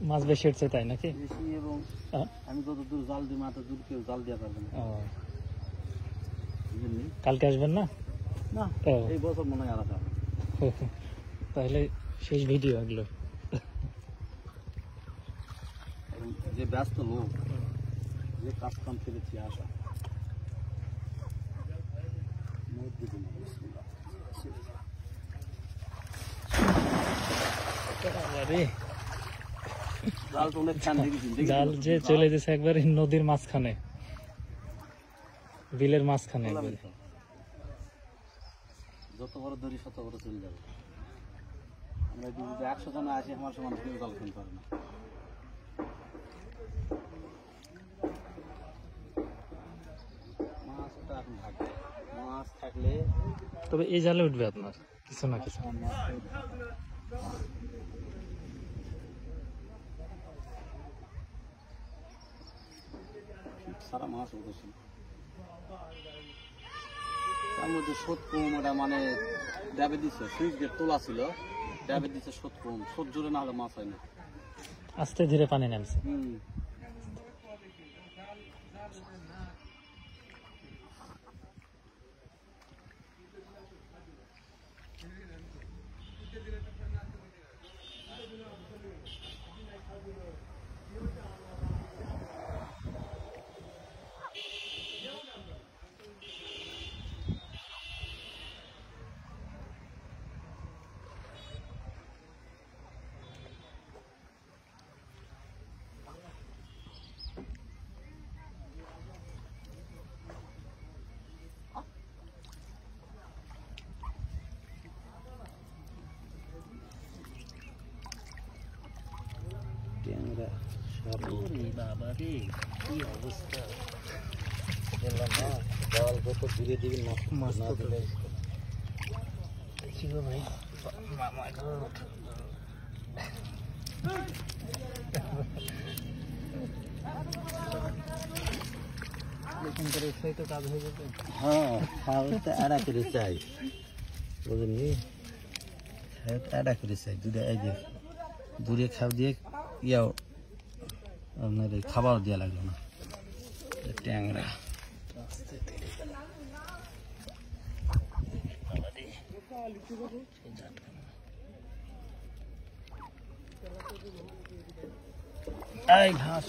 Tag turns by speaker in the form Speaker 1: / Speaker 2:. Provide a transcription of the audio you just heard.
Speaker 1: মাছ বেশি উঠছে তাই নাকি?
Speaker 2: বেশি, এবং আমি যত দূর জাল দিই মাথা দূর কেউ জাল দেওয়া পারবে না।
Speaker 1: কালকে আসবেন না?
Speaker 2: না, এই বছর মনে হয় আলাদা।
Speaker 1: তাহলে শেষ ভিডিও এগুলো।
Speaker 2: যে ব্যস্ত লোক, যে কাজ কাম ফেলেছি আসা
Speaker 1: জাল যে চলে গেছে একবার নদীর মাঝখানে, বিলের মাঝখানে।
Speaker 2: যত বড় দড়ি তত বড় চলে যাবে। আমরা যদি 100 জন আসি আমার সমান কেউ জাল ফেলতে পারে না। মাছটা এখন থাকবে, মাছ থাকলে
Speaker 1: তবে এই জালে উঠবে আপনার কিছু না কিছু।
Speaker 2: সারা মাছ উঠেছে, তার মধ্যে শোধ কম। ওটা মানে ড্যাবে দিচ্ছে, সুইচ গেট তোলা ছিল, ড্যাবে দিচ্ছে শোধ কম। শোধ জোরে না হলে মাছ হয় না।
Speaker 1: আস্তে ধীরে পানি নামছে। বাবা রে, কি অবস্থা!
Speaker 2: জল যত ধীরে ধীরে
Speaker 1: মাছ তো ছিল ভাই। এরকম করে সেই তো কাজ হয়ে যাবে।
Speaker 2: হ্যাঁ, এড়া করে চাই, বুঝলি? এড়া করে চাই দুটা। এই যে দূরে খাও দিয়ে ইয়াও আপনার খাবার দেওয়া লাগলো না। ট্যাংরা এই ঘাস